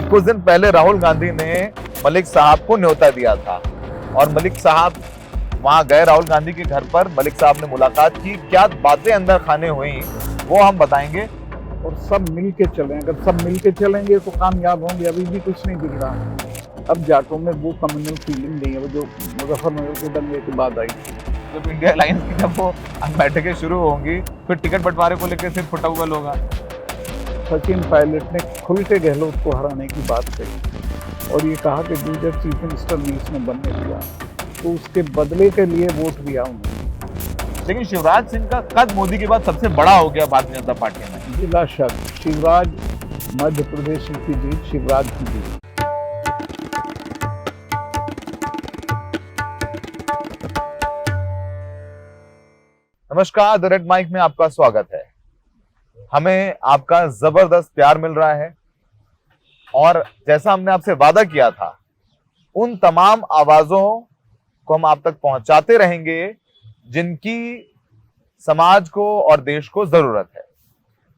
कुछ दिन पहले राहुल गांधी ने मलिक साहब को न्योता दिया था और मलिक साहब वहां गए। राहुल गांधी के घर पर मलिक साहब ने मुलाकात की। क्या बातें अंदर खाने हुई वो हम बताएंगे। और सब मिल के चलें, अगर सब मिल के चलेंगे तो कामयाब होंगे। अभी भी कुछ नहीं बिगड़ा। अब जाटों में वो कम्युनल फीलिंग नहीं है, वो जो मुजफ्फरनगर के दंगे के बाद आई। जब इंडिया अलायंस की जब वो बैठकें शुरू होंगी फिर टिकट बंटवारे को लेकर सिर्फ फुटबॉल होगा। सचिन पायलट ने खुल के गहलोत को हराने की बात कही और ये कहा कि लीडर चीफ मिनिस्टर ने इसमें बनने दिया, तो उसके बदले के लिए वोट दिया उन्होंने। लेकिन शिवराज सिंह का कद मोदी के बाद सबसे बड़ा हो गया भारतीय जनता पार्टी में। जिला शक शिवराज, मध्य प्रदेश की जीत शिवराज की जीत। नमस्कार, द रेड माइक में आपका स्वागत है। हमें आपका जबरदस्त प्यार मिल रहा है और जैसा हमने आपसे वादा किया था उन तमाम आवाजों को हम आप तक पहुंचाते रहेंगे जिनकी समाज को और देश को जरूरत है।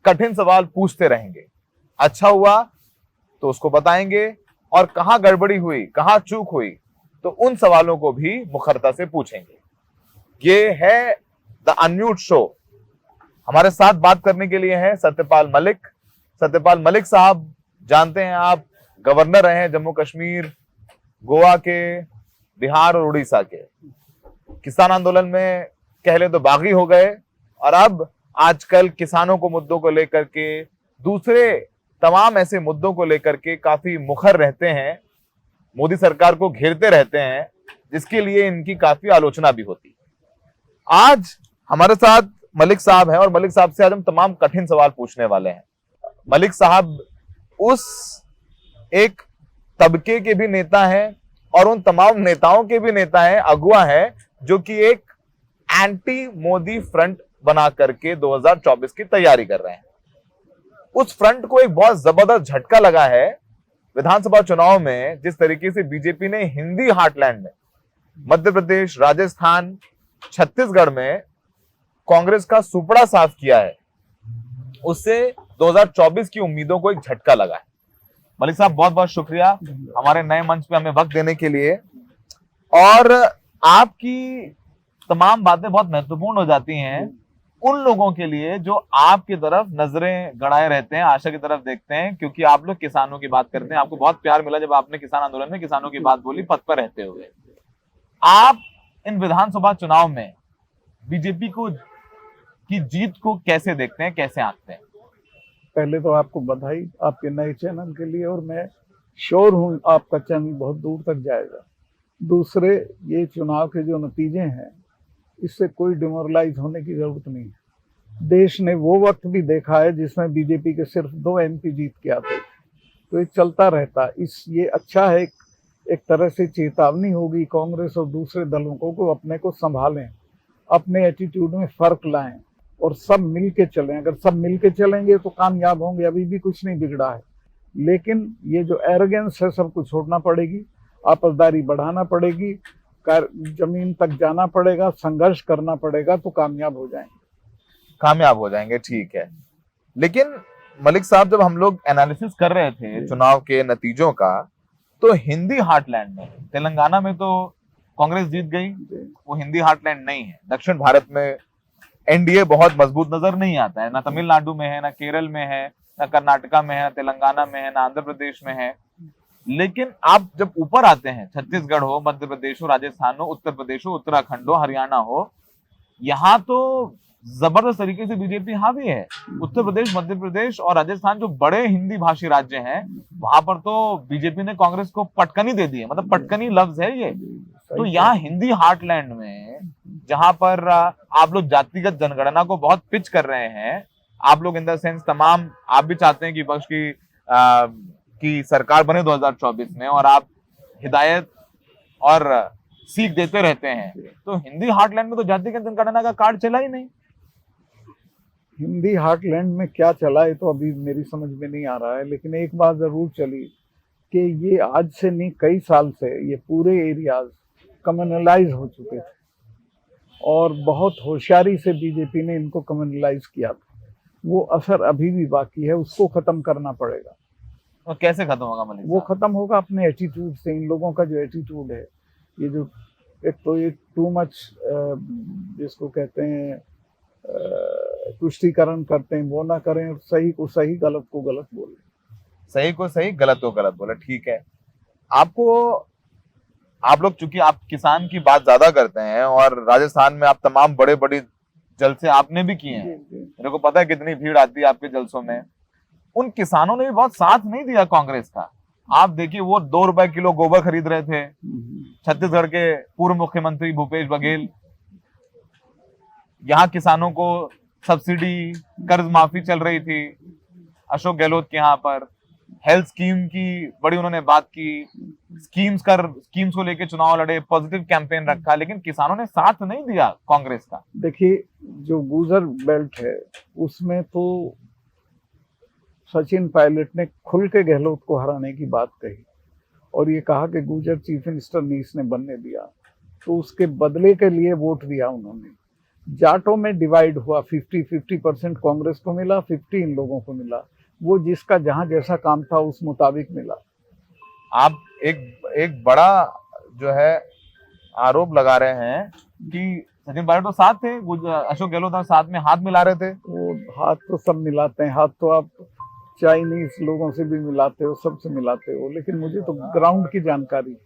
कठिन सवाल पूछते रहेंगे, अच्छा हुआ तो उसको बताएंगे और कहां गड़बड़ी हुई, कहां चूक हुई तो उन सवालों को भी मुखरता से पूछेंगे। ये है द अनम्यूट शो। हमारे साथ बात करने के लिए हैं सत्यपाल मलिक। सत्यपाल मलिक साहब, जानते हैं आप, गवर्नर रहे हैं जम्मू कश्मीर, गोवा के, बिहार और उड़ीसा के। किसान आंदोलन में कह ले तो बागी हो गए और अब आजकल किसानों को मुद्दों को लेकर के, दूसरे तमाम ऐसे मुद्दों को लेकर के काफी मुखर रहते हैं, मोदी सरकार को घेरते रहते हैं, जिसके लिए इनकी काफी आलोचना भी होती है। आज हमारे साथ मलिक साहब हैं और मलिक साहब से आज हम तमाम कठिन सवाल पूछने वाले हैं। मलिक साहब उस एक तबके के भी नेता हैं और उन तमाम नेताओं के भी नेता हैं, अगुवा हैं, जो कि एक एंटी मोदी फ्रंट बना करके 2024 की तैयारी कर रहे हैं। उस फ्रंट को एक बहुत जबरदस्त झटका लगा है विधानसभा चुनाव में, जिस तरीके से बीजेपी ने हिंदी हार्टलैंड में मध्य प्रदेश, राजस्थान, छत्तीसगढ़ में कांग्रेस का सुपड़ा साफ किया है, उससे 2024 की उम्मीदों को एक झटका लगा है। मलिक साहब, बहुत बहुत शुक्रिया हमारे नए मंच पे हमें वक्त देने के लिए। और आपकी तमाम बातें बहुत महत्वपूर्ण हो जाती हैं उन लोगों के लिए जो आपकी तरफ नजरें गड़ाए रहते हैं, आशा की तरफ देखते हैं, क्योंकि आप लोग किसानों की बात करते हैं। आपको बहुत प्यार मिला जब आपने किसान आंदोलन में किसानों की बात बोली, पद पर रहते हुए। आप इन विधानसभा चुनाव में बीजेपी की जीत को कैसे देखते हैं, कैसे आंकते हैं? पहले तो आपको बधाई आपके नए चैनल के लिए, और मैं श्योर हूँ आपका चैनल बहुत दूर तक जाएगा। दूसरे, ये चुनाव के जो नतीजे हैं इससे कोई डिमोरलाइज होने की जरूरत नहीं है। देश ने वो वक्त भी देखा है जिसमें बीजेपी के सिर्फ 2 MP जीत के आते थे, तो ये चलता रहता। ये अच्छा है, एक तरह से चेतावनी होगी कांग्रेस और दूसरे दलों को अपने को संभालें, अपने एटीट्यूड में फर्क लाएं और सब मिल के चलें। अगर सब मिल के चलेंगे तो कामयाब होंगे। अभी भी कुछ नहीं बिगड़ा है, लेकिन ये जो एरोगेंस है सबको छोड़ना पड़ेगी, आपसदारी बढ़ाना पड़ेगी, जमीन तक जाना पड़ेगा, संघर्ष करना पड़ेगा, तो कामयाब हो जाएंगे। ठीक है। लेकिन मलिक साहब, जब हम लोग एनालिसिस कर रहे थे चुनाव के नतीजों का, तो हिंदी हार्टलैंड में तेलंगाना में तो कांग्रेस जीत गई, वो हिंदी हार्टलैंड नहीं है। दक्षिण भारत में एनडीए बहुत मजबूत नजर नहीं आता है, ना तमिलनाडु में है, ना केरल में है, ना कर्नाटका में है, ना तेलंगाना में है, ना आंध्र प्रदेश में है। लेकिन आप जब ऊपर आते हैं, छत्तीसगढ़ हो, मध्य प्रदेश हो, राजस्थान हो, उत्तर प्रदेश हो, उत्तराखंड हो, हरियाणा हो, यहाँ तो जबरदस्त तरीके से बीजेपी हावी है। उत्तर प्रदेश, मध्य प्रदेश और राजस्थान जो बड़े हिंदी भाषी राज्य हैं, वहां पर तो बीजेपी ने कांग्रेस को पटकनी दे दी है। मतलब पटकनी लफ्ज है ये। तो यहाँ हिंदी हार्टलैंड में, जहां पर आप लोग जातिगत जनगणना को बहुत पिच कर रहे हैं, आप लोग इन द सेंस तमाम, आप भी चाहते हैं कि विपक्ष की सरकार बने 2024 में, और आप हिदायत और सीख देते रहते हैं, तो हिंदी हार्टलैंड में तो जातिगत जनगणना का कार्ड चला ही नहीं। हिंदी हार्टलैंड में क्या चला है तो अभी मेरी समझ में नहीं आ रहा है, लेकिन एक बात जरूर चली कि ये आज से नहीं, कई साल से ये पूरे एरियाज कम्युनलाइज हो चुके थे और बहुत होशियारी से बीजेपी ने इनको कम्युनलाइज किया था। वो असर अभी भी बाकी है, उसको खत्म करना पड़ेगा। तो कैसे खत्म होगा मलिक वो साहब? खत्म होगा अपने एटीट्यूड से। इन लोगों का जो एटीट्यूड है, ये जो एक तो ये टू मच जिसको कहते हैं तुष्टीकरण करते हैं, वो ना करें, और सही को सही गलत को गलत बोले। सही को सही गलत को गलत बोले, ठीक है। आपको, आप लोग चूंकि आप किसान की बात ज्यादा करते हैं और राजस्थान में आप तमाम बड़े बड़े जलसे आपने भी किए हैं, मेरे को पता है कितनी भीड़ आती है आपके जलसों में। उन किसानों ने भी बहुत साथ नहीं दिया कांग्रेस का। आप देखिए, वो 2 रुपए किलो गोबर खरीद रहे थे, छत्तीसगढ़ के पूर्व मुख्यमंत्री भूपेश बघेल। यहाँ किसानों को सब्सिडी, कर्ज माफी चल रही थी अशोक गहलोत के यहाँ पर। हेल्थ स्कीम की बड़ी उन्होंने बात की, स्कीम्स को लेके चुनाव लड़े, पॉजिटिव कैंपेन रखा, लेकिन किसानों ने साथ नहीं दिया कांग्रेस का। देखिए, जो गुजर बेल्ट है उसमें तो सचिन पायलट ने खुल के गहलोत को हराने की बात कही और ये कहा कि गुजर चीफ मिनिस्टर नहीं इसने बनने दिया, तो उसके बदले के लिए वोट दिया उन्होंने। जाटों में डिवाइड हुआ, 50-50% कांग्रेस को मिला, 50 इन लोगों को मिला। वो जिसका जहां जैसा काम था उस मुताबिक मिला। आप एक बड़ा जो है आरोप लगा रहे हैं कि सचिन पायलट तो साथ थे, अशोक गहलोत साथ में हाथ मिला रहे थे। वो हाथ तो सब मिलाते हैं, हाथ तो आप चाइनीज लोगों से भी मिलाते हो, सबसे मिलाते हो, लेकिन मुझे तो ग्राउंड की जानकारी।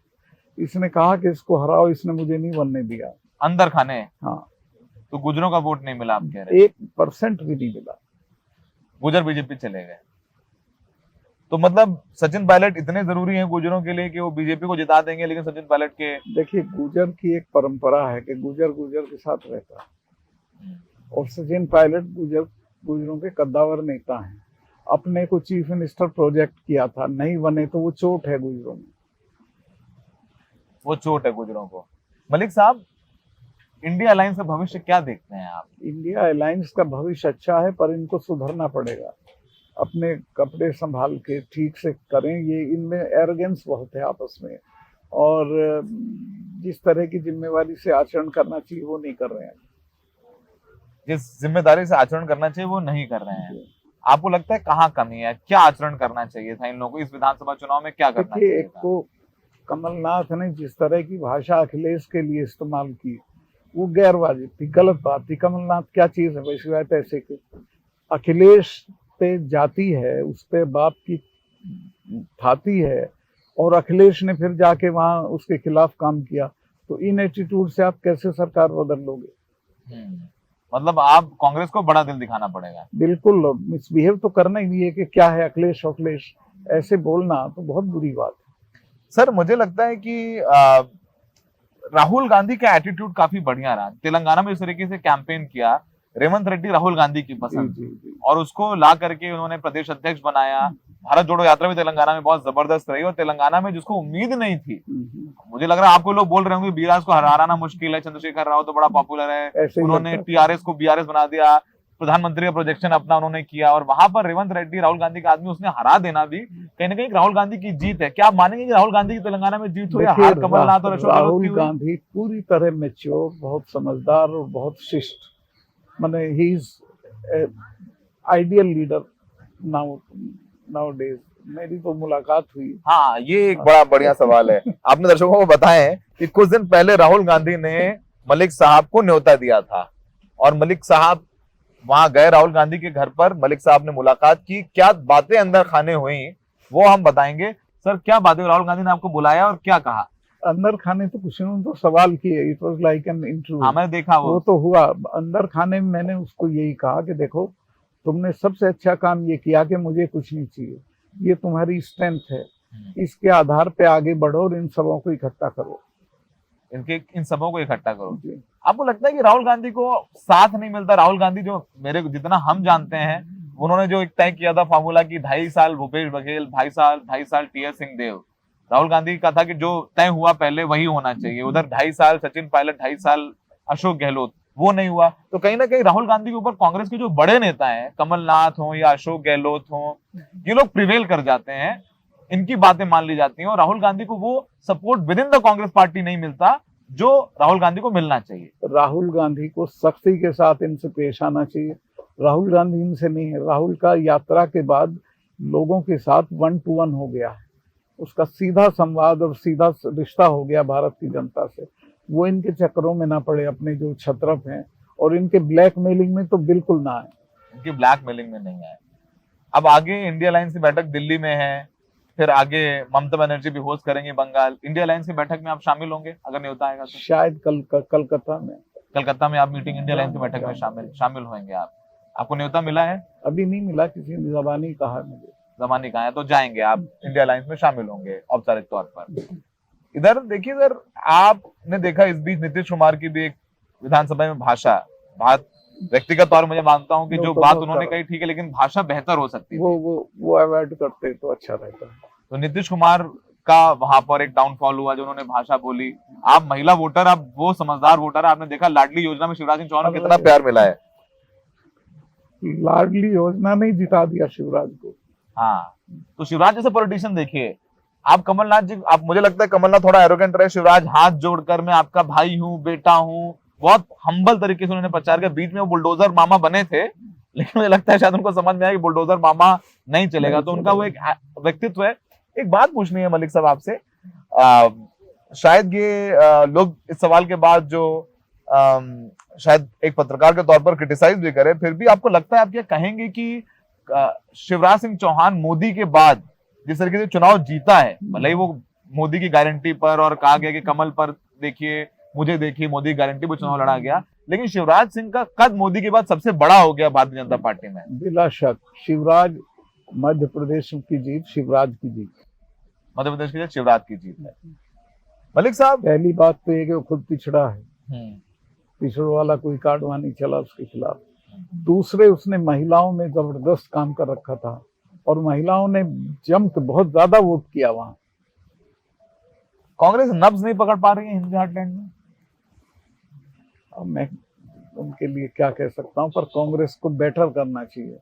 इसने कहा कि इसको हराओ, इसने मुझे नहीं बनने दिया। अंदर खाने, हाँ, तो गुजरों का वोट नहीं मिला, आप कह रहे हैं? 1% भी नहीं मिला। गुजर बीजेपी चले गए। तो मतलब सचिन पायलट इतने जरूरी हैं गुजरों के लिए कि वो बीजेपी को जिता देंगे, लेकिन सचिन पायलट के। देखिए, गुजर की एक परंपरा है कि गुजर गुजर के साथ रहता है और सचिन पायलट गुजरों के कद्दावर नेता हैं। अपने को चीफ मिनिस्टर प्रोजेक्ट किया था, नहीं बने तो वो चोट है गुजरों में, वो चोट है गुजरों को। मलिक साहब, इंडिया अलायंस का भविष्य क्या देखते हैं आप? इंडिया अलायंस का भविष्य अच्छा है, पर इनको सुधरना पड़ेगा। अपने कपड़े संभाल के ठीक से करें। ये इनमें एरोगेंस बहुत है आपस में, और जिस तरह की जिम्मेवारी से आचरण करना चाहिए वो नहीं कर रहे हैं। जिस जिम्मेदारी से आचरण करना चाहिए वो नहीं कर रहे हैं। आपको लगता है कहाँ कमी है? क्या आचरण करना चाहिए था इन लोगों को? इस विधानसभा चुनाव में क्या करना चाहिए? एक तो कमलनाथ ने जिस तरह की भाषा अखिलेश के लिए इस्तेमाल की, वो गैर वाजिब थी, गलत बात थी। कमलनाथ क्या चीज है वैसी बात ऐसे कि अखिलेश पे जाती है, उस पे बाप की थाती है, और अखिलेश ने फिर जाके वहां उसके खिलाफ काम किया, तो इन एटीट्यूड से आप कैसे सरकार बदल लोगे? मतलब आप कांग्रेस को बड़ा दिल दिखाना पड़ेगा। बिल्कुल, मिसबिहेव तो करना ही नहीं है कि क्या है अखिलेश अखिलेश ऐसे बोलना तो बहुत बुरी बात है। सर, मुझे लगता है कि राहुल गांधी का एटीट्यूड काफी बढ़िया रहा। तेलंगाना में इस तरीके से कैंपेन किया, रेवंत रेड्डी राहुल गांधी की पसंद, जी। और उसको ला करके उन्होंने प्रदेश अध्यक्ष बनाया। भारत जोड़ो यात्रा भी तेलंगाना में बहुत जबरदस्त रही, और तेलंगाना में जिसको उम्मीद नहीं थी, मुझे लग रहा है आपको लोग बोल रहे होंगे बीराज को हराना मुश्किल है, चंद्रशेखर राव तो बड़ा पॉपुलर है, उन्होंने टीआरएस को बीआरएस बना दिया, प्रधानमंत्री का प्रोजेक्शन अपना उन्होंने किया, और वहां पर रेवंत रेड्डी राहुल गांधी का आदमी, उसने हरा देना भी कहीं ना कहीं राहुल गांधी की जीत है। क्या आप मानेंगे कि राहुल गांधी की तेलंगाना में जीत हुई, हार कमलनाथ और अशोक गहलोत की हुई? राहुल गांधी पूरी तरह मैच्योर, बहुत समझदार और बहुत शिष्ट, माने he is ideal leader now days. मेरी तो मुलाकात हुई। हाँ, ये एक बड़ा बढ़िया सवाल है। आपने दर्शकों को बताएं कि कुछ दिन पहले राहुल गांधी ने मलिक साहब को न्योता दिया था, और मलिक साहब वहां गए राहुल गांधी के घर पर, मलिक साहब ने मुलाकात की। क्या बातें अंदर खाने हुई वो हम बताएंगे। सर, क्या बातें राहुल गांधी ने आपको बुलाया और क्या कहा? अंदर खाने तो कुछ नहीं, तो सवाल किए, it was like an interview. हाँ, मैंने देखा वो तो हुआ। अंदर खाने में मैंने उसको यही कहा कि देखो, तुमने सबसे अच्छा काम ये किया कि मुझे कुछ नहीं चाहिए, ये तुम्हारी स्ट्रेंथ है, इसके आधार पे आगे बढ़ो और इन सबों को इकट्ठा करो, इन सबों को इकट्ठा करो। आपको लगता है कि राहुल गांधी को साथ नहीं मिलता? राहुल गांधी जो मेरे जितना हम जानते हैं, उन्होंने जो एक तय किया था फार्मूला की 2.5 साल भूपेश बघेल, 2.5 साल टी.एस. सिंहदेव, राहुल गांधी का था कि जो तय हुआ पहले वही होना चाहिए। उधर 2.5 साल सचिन पायलट, 2.5 साल अशोक गहलोत, वो नहीं हुआ। तो कहीं ना कहीं राहुल गांधी के ऊपर कांग्रेस के जो बड़े नेता हैं, कमलनाथ हो या अशोक गहलोत हो, ये लोग प्रिवेल कर जाते हैं, इनकी बातें मान ली जाती हैं, और राहुल गांधी को वो support with in the Congress party नहीं मिलता जो राहुल गांधी को मिलना चाहिए। राहुल गांधी को सख्ती के साथ इनसे पेश आना चाहिए। राहुल गांधी इनसे नहीं है। राहुल का यात्रा के बाद लोगों के साथ 1-to-1 हो गया है, उसका सीधा संवाद और सीधा रिश्ता हो गया भारत की जनता से। वो इनके चक्करों में ना पड़े, अपने जो छत्रप हैं, और इनके ब्लैकमेलिंग में तो बिल्कुल ना आए। उनकी ब्लैकमेलिंग में नहीं आए। अब आगे इंडिया अलायंस की बैठक दिल्ली में है, फिर आगे ममता बनर्जी भी होस्ट करेंगे बंगाल। इंडिया अलायंस की बैठक में आप शामिल होंगे अगर न्योता आएगा तो? शायद कलकत्ता में। कलकत्ता में आप मीटिंग इंडिया अलायंस की बैठक में शामिल होंगे आप? आपको न्योता मिला है? अभी नहीं मिला, किसी ने ज़बानी कहा है मुझे। ज़बानी कहा है तो जाएंगे आप, इंडिया अलायंस में शामिल होंगे औपचारिक तौर पर। इधर देखिए, इधर आपने देखा इस बीच नीतीश कुमार की भी एक विधानसभा में बात व्यक्तिगत तौर मुझे मानता हूं कि जो बात उन्होंने कही ठीक है, लेकिन भाषा बेहतर हो सकती है। वो अवॉइड करते तो अच्छा रहता है। तो नीतीश कुमार का वहां पर एक डाउनफॉल हुआ जो उन्होंने भाषा बोली। आप महिला वोटर, आप वो समझदार वोटर है, आपने देखा लाडली योजना में शिवराज सिंह चौहान को कितना प्यार मिला है। लाडली योजना ने जिता दिया शिवराज को। हाँ, तो शिवराज जैसे पॉलिटिशियन देखिए, आप कमलनाथ जी, आप मुझे लगता है कमलनाथ थोड़ा एरोगेंट रहे, शिवराज हाथ जोड़कर मैं आपका भाई हूँ, बेटा हूँ, बहुत हम्बल तरीके से उन्होंने प्रचार किया। बीच में वो बुलडोजर मामा बने थे, लेकिन मुझे लगता है शायद उनको समझ में आया कि बुलडोजर मामा नहीं चलेगा, तो उनका वो एक व्यक्तित्व है। एक बात पूछनी है मलिक साहब आपसे, शायद ये लोग इस सवाल के बाद जो शायद एक पत्रकार के तौर पर क्रिटिसाइज भी करे, फिर भी आपको लगता है आप क्या कहेंगे कि शिवराज सिंह चौहान मोदी के बाद जिस तरीके से चुनाव जीता है, भले ही वो मोदी की गारंटी पर और कहा गया कि कमल पर देखिए, मुझे देखिए, मोदी की गारंटी पर चुनाव लड़ा गया, लेकिन शिवराज सिंह का कद मोदी के बाद सबसे बड़ा हो गया भारतीय जनता पार्टी में। बिला शक शिवराज, मध्य प्रदेश की जीत शिवराज की जीत, मध्य प्रदेश की जीत शिवराज की जीत है। मलिक साहब, पहली बात तो ये कि वो खुद पिछड़ा है, पिछड़ों वाला कोई कार्डवा नहीं चला उसके खिलाफ। दूसरे, उसने महिलाओं में जबरदस्त काम कर रखा था और महिलाओं ने जम के बहुत ज्यादा वोट किया वहां। कांग्रेस नब्ज नहीं पकड़ पा रही है हिंदी हार्टलैंड में। अब मैं उनके लिए क्या कह सकता हूं, पर कांग्रेस को बेटर करना चाहिए।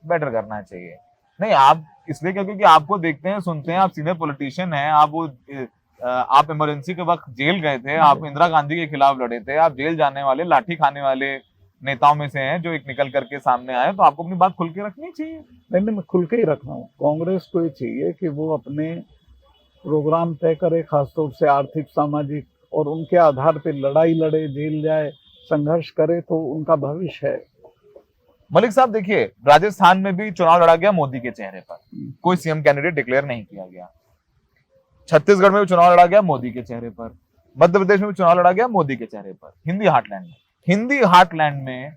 बेटर करना चाहिए नहीं, आप इसलिए क्योंकि आपको देखते हैं, सुनते हैं, आप सीनियर पॉलिटिशियन हैं, आप इमरजेंसी के वक्त जेल गए थे, आप इंदिरा गांधी के खिलाफ लड़े थे, आप जेल जाने वाले, लाठी खाने वाले नेताओं में से हैं जो एक निकल करके सामने आए, तो आपको अपनी बात खुल के रखनी चाहिए। नहीं, मैं खुल के ही रख रहा हूँ। कांग्रेस को ये चाहिए कि वो अपने प्रोग्राम तय करे, खासतौर से आर्थिक, सामाजिक, और उनके आधार पे लड़ाई लड़े, जेल जाए, संघर्ष करे, तो उनका भविष्य है। मलिक साहब देखिए, राजस्थान में भी चुनाव लड़ा गया मोदी के चेहरे पर, कोई सीएम कैंडिडेट डिक्लेयर नहीं किया गया। छत्तीसगढ़ में भी चुनाव लड़ा गया मोदी के चेहरे पर, मध्य प्रदेश में भी चुनाव लड़ा गया मोदी के चेहरे पर। हिंदी हार्टलैंड में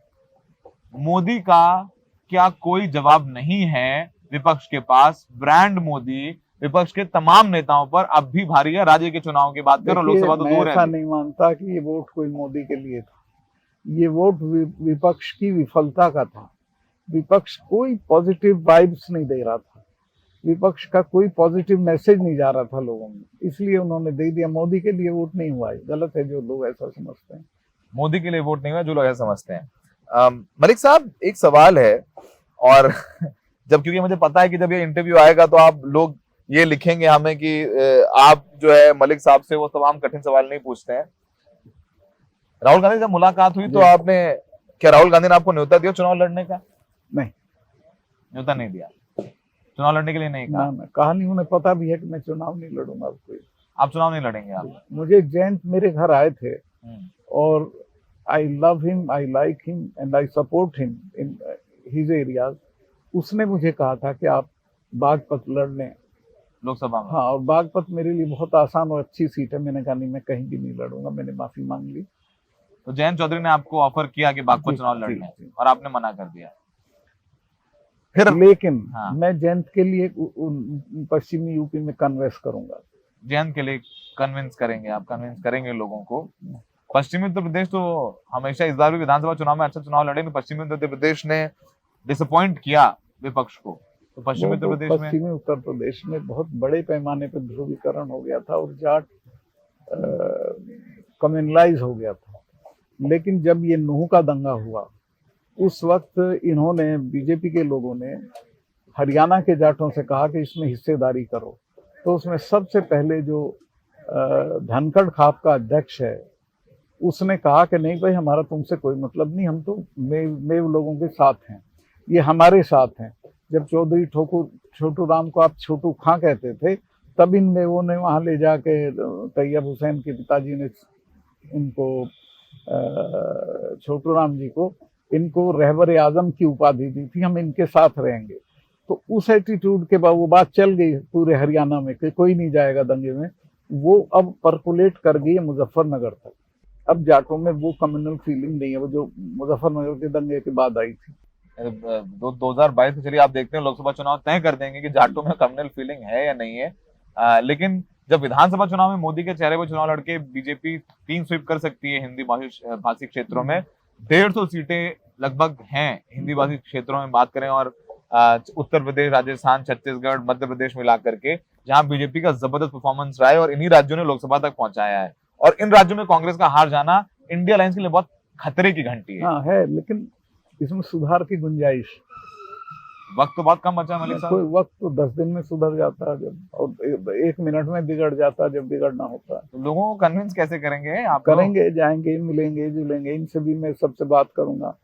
मोदी का क्या कोई जवाब नहीं है विपक्ष के पास? ब्रांड मोदी विपक्ष के तमाम नेताओं पर अब भी भारी है। राज्य के चुनाव की बात करो, लोकसभा तो दूर है। ऐसा नहीं मानता कि ये वोट कोई मोदी के लिए था, ये वोट विपक्ष की विफलता का था। विपक्ष कोई पॉजिटिव वाइब्स नहीं दे रहा था, विपक्ष का कोई पॉजिटिव मैसेज नहीं जा रहा था लोगों में, इसलिए उन्होंने दे दिया। मोदी के लिए वोट नहीं हुआ है, गलत है जो लोग ऐसा समझते हैं। मोदी के लिए वोट नहीं हुआ जो लोग ऐसा समझते हैं। मलिक साहब, एक सवाल है, और जब, क्योंकि मुझे पता है कि जब ये इंटरव्यू आएगा तो आप लोग ये लिखेंगे हमें कि आप जो है मलिक साहब से वो तमाम कठिन सवाल नहीं पूछते हैं। राहुल गांधी जब मुलाकात हुई तो आपने, क्या राहुल गांधी ने आपको न्योता दिया चुनाव लड़ने का? नहीं, न्योता नहीं दिया, चुनाव लड़ने के लिए नहीं कहा। ना, कहा नहीं, उन्हें पता भी है कि मैं चुनाव नहीं लड़ूंगा। आप चुनाव नहीं लड़ेंगे? आप, मुझे जयंत मेरे घर आए थे और I love him, I like him and I support him in his areas. उसने मुझे कहा था कि आप बागपत लड़ लें लोकसभा में। हाँ, और बागपत मेरे लिए बहुत आसान और अच्छी सीट है। मैंने कहा नहीं, मैं कहीं भी नहीं लड़ूंगा, मैंने माफी मांग ली। तो जयंत चौधरी ने आपको ऑफर किया कि बागपत चुनाव लड़ने, और आपने मना कर दिया फिर? लेकिन मैं जयंत के लिए पश्चिमी यूपी में कन्विंस करूंगा। जयंत के लिए कन्विंस करेंगे आप? कन्विंस करेंगे लोगों को। पश्चिमी उत्तर प्रदेश तो हमेशा, इस बार भी विधानसभा चुनाव में अच्छा चुनाव लड़े, पश्चिमी उत्तर प्रदेश ने डिसअपॉइंट किया विपक्ष को। तो पश्चिमी उत्तर प्रदेश में बहुत बड़े पैमाने पर ध्रुवीकरण हो गया था और जाट कम्युनलाइज हो गया था। लेकिन जब ये नूह का दंगा हुआ, उस वक्त इन्होंने, बीजेपी के लोगों ने हरियाणा के जाटों से कहा कि इसमें हिस्सेदारी करो। तो उसमें सबसे पहले जो धनखड़ खाप का अध्यक्ष है, उसने कहा कि नहीं भाई, हमारा तुमसे कोई मतलब नहीं, हम तो मेव लोगों के साथ हैं, ये हमारे साथ हैं। जब चौधरी छोटू राम को आप छोटू खां कहते थे, तब इन लोगों ने वहां ले जाके तैयब हुसैन के पिताजी ने इनको छोटू राम जी को इनको रहबर आजम की उपाधि दी थी, हम इनके साथ रहेंगे। तो उस एटीट्यूड के बाद वो बात चल गई पूरे हरियाणा में कि कोई नहीं जाएगा दंगे में, वो अब परकुलेट कर गई है मुजफ्फरनगर तक। अब जाटों में वो कम्युनल फीलिंग नहीं है, वो जो मुजफ्फरनगर के दंगे के बाद आई थी। 2022 के चलिए आप देखते हैं लोकसभा चुनाव तय कर देंगे कि जाटों में कम्युनल फीलिंग है या नहीं है। लेकिन जब विधानसभा चुनाव में मोदी के चेहरे पर चुनाव लड़के बीजेपी 3 स्वीप कर सकती है हिंदी भाषी क्षेत्रों में, 150 सीटें लगभग हैं हिंदी भाषी क्षेत्रों में बात करें, और उत्तर प्रदेश, राजस्थान, छत्तीसगढ़, मध्य प्रदेश मिला करके जहां बीजेपी का जबरदस्त परफॉर्मेंस रहा है और इन्हीं राज्यों ने लोकसभा तक पहुंचाया है। और इन राज्यों में कांग्रेस का हार जाना इंडिया अलायंस के लिए बहुत खतरे की घंटी है। हाँ है, लेकिन इसमें सुधार की गुंजाइश। वक्त तो बहुत कम बचा है मलिक साहब। कोई वक्त तो 10 दिन में सुधर जाता है जब, और 1 मिनट में बिगड़ जाता है जब बिगड़ना होता है। तो लोगों को कन्विंस कैसे करेंगे आप? करेंगे, जाएंगे, मिलेंगे, जुलेंगे, इनसे भी मैं सबसे बात करूंगा।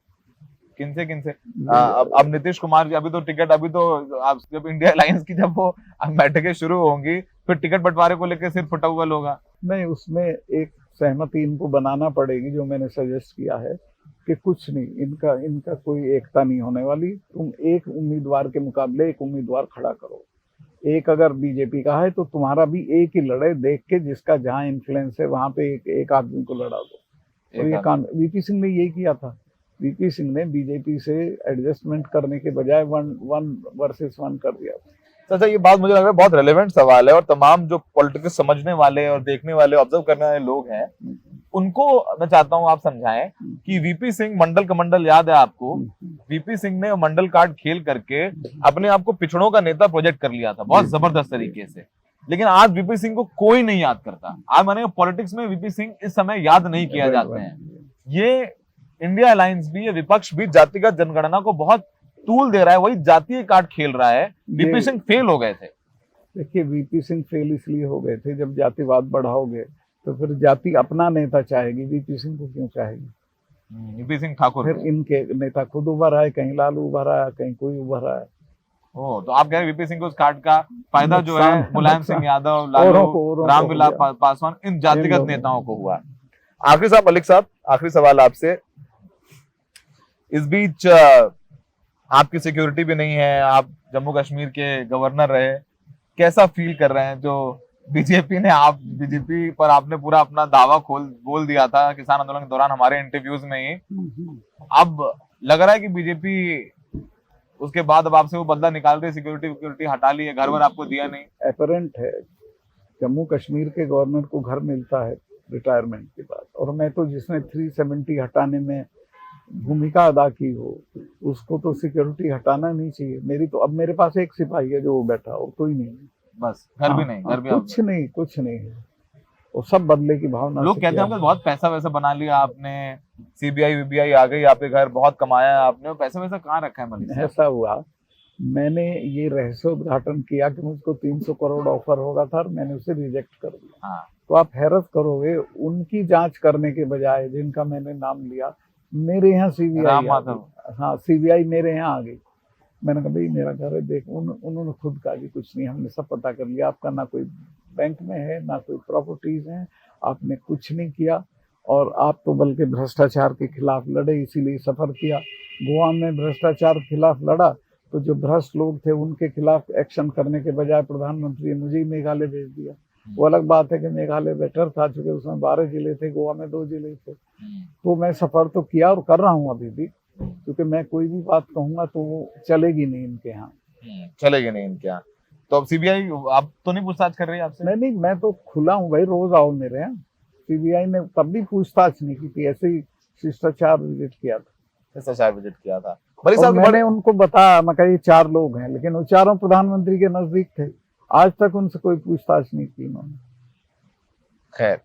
किनसे? अब नीतीश कुमार जी, अभी तो टिकट, अभी तो आप जब इंडिया अलायंस की जब वो बैठकें शुरू होंगी फिर टिकट बंटवारे को लेकर सिर्फ फटाउल होगा। नहीं, उसमें एक सहमति इनको बनाना पड़ेगी, जो मैंने सजेस्ट किया है कि कुछ नहीं, इनका कोई एकता नहीं होने वाली। तुम एक उम्मीदवार के मुकाबले एक उम्मीदवार खड़ा करो। एक अगर बीजेपी का है तो तुम्हारा भी एक ही लड़े, देख के जिसका जहां इन्फ्लुएंस है वहां पे एक आदमी को लड़ा दो। तो ये काम वीपी सिंह ने यही किया था। वीपी सिंह ने बीजेपी से एडजस्टमेंट करने के बजाय 1 वर्सेस 1 कर दिया। अच्छा, ये बात मुझे लग रहा है बहुत रेलेवेंट सवाल है, और तमाम जो पॉलिटिक्स समझने वाले और देखने वाले, ऑब्जर्व करने वाले लोग हैं, उनको मैं चाहता हूं आप समझाएं कि वीपी सिंह मंडल कमंडल याद है आपको? वीपी सिंह ने मंडल कार्ड खेल करके अपने आप को पिछड़ों का नेता प्रोजेक्ट कर लिया था बहुत जबरदस्त तरीके से। लेकिन आज वीपी सिंह को कोई नहीं याद करता। आज मैंने पॉलिटिक्स में वीपी सिंह इस समय याद नहीं किया जाते हैं। ये इंडिया अलायंस भी, ये विपक्ष भी जातिगत जनगणना को बहुत तूल दे रहा है, वही जातीय कार्ड खेल रहा है। वीपी सिंह फेल हो गए थे। देखिए, वीपी सिंह फेल इसलिए हो गए थे, जब जातिवाद बढ़ाओगे तो फिर जाति अपना नेता चाहेगी, वीपी सिंह को क्यों चाहेगी? वीपी सिंह ठाकुर, फिर इनके नेता खुद उभर आए, कहीं लालू उभर आया, कहीं कोई उभर आया। तो आप कह रहे वीपी सिंह को उस कार्ड का फायदा जो है मुलायम सिंह यादव, लालू, रामविलास पासवान, इन जातिगत नेताओं को हुआ। आखिरी साहब, मलिक साहब, आखिरी सवाल आपसे। इस बीच आपकी सिक्योरिटी भी नहीं है, आप जम्मू कश्मीर के गवर्नर रहे, कैसा फील कर रहे हैं? जो बीजेपी पर आपने पूरा अपना दावा बोल दिया था किसान आंदोलन के दौरान हमारे इंटरव्यूज में ही, अब लग रहा है कि बीजेपी उसके बाद अब आपसे वो बदला निकाल रही, सिक्योरिटी हटा ली है, घर वर आपको दिया नहीं? अपरेंट है, जम्मू कश्मीर के गवर्नर को घर मिलता है रिटायरमेंट के बाद, और मैं तो जिसने 370 हटाने में भूमिका अदा की हो उसको तो सिक्योरिटी हटाना नहीं चाहिए। मेरी तो, अब मेरे पास एक सिपाही है जो बैठा हो, कोई नहीं, बस घर भी नहीं, घर भी कुछ नहीं है, वो सब बदले की भावना। लोग कहते हैं बहुत पैसा वैसा बना लिया आपने, सीबीआई वीबीआई आ गई आपके घर, बहुत कमाया आपने, पैसा वैसा कहाँ रखा है मलिक साहब? ऐसा हुआ, मैंने ये रहस्योद्घाटन किया कि मुझको 300 करोड़ ऑफर होगा था और मैंने उसे रिजेक्ट कर दिया। हाँ। तो आप हैरत करोगे, उनकी जांच करने के बजाय जिनका मैंने नाम लिया, मेरे यहाँ सीबीआई, हाँ सीबीआई मेरे यहाँ आ गई। मैंने कहा भाई मेरा घर है, देख, उन्होंने खुद कहा कि कुछ नहीं, हमने सब पता कर लिया, आपका ना कोई बैंक में है ना कोई प्रॉपर्टीज हैं, आपने कुछ नहीं किया, और आप तो बल्कि भ्रष्टाचार के खिलाफ लड़े, इसीलिए सफर किया। गोवा में भ्रष्टाचार के खिलाफ लड़ा तो जो भ्रष्ट लोग थे उनके खिलाफ एक्शन करने के बजाय प्रधानमंत्री ने मुझे ही मेघालय भेज दिया। वो अलग बात है कि मेघालय बेटर था, चूंकि उसमें 12 जिले थे, गोवा में 2 जिले थे। तो मैं सफर तो किया और कर रहा हूँ अभी भी, क्योंकि मैं कोई भी बात कहूंगा तो वो चलेगी नहीं इनके यहाँ, चलेगी नहीं इनके यहाँ। तो अब सीबीआई आप तो नहीं पूछताछ कर रही है आपसे? नहीं, मैं तो खुला हूँ भाई, रोज आओ मेरे यहाँ। सीबीआई ने तब भी पूछताछ नहीं की थी, ऐसे ही शिष्टाचार विजिट किया था। शिष्टाचार विजिट किया था। मैंने उनको बताया, मैं कहा ये 4 लोग हैं, लेकिन वो चारों प्रधानमंत्री के नजदीक थे, आज तक उनसे कोई पूछताछ नहीं की उन्होंने। खैर,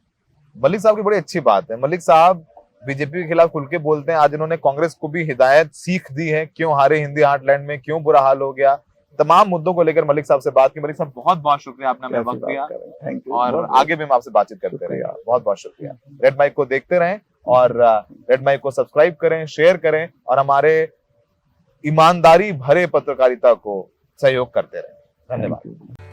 मलिक साहब की बड़ी अच्छी बात है। मलिक साहब बीजेपी के खिलाफ खुल के बोलते हैं। आज इन्होंने कांग्रेस को भी हिदायत सीख दी है, क्यों हारे हिंदी हार्टलैंड में, क्यों बुरा हाल हो गया, तमाम मुद्दों को लेकर मलिक साहब से बात की। मलिक साहब बहुत बहुत शुक्रिया, आपने हमें वक्त दिया, और आगे भी हम आपसे बातचीत करते रहेंगे। बहुत बहुत शुक्रिया। रेड माइक को देखते रहें और रेड माइक को सब्सक्राइब करें, शेयर करें, और हमारे ईमानदारी भरे पत्रकारिता को सहयोग करते रहें। धन्यवाद। Thank you.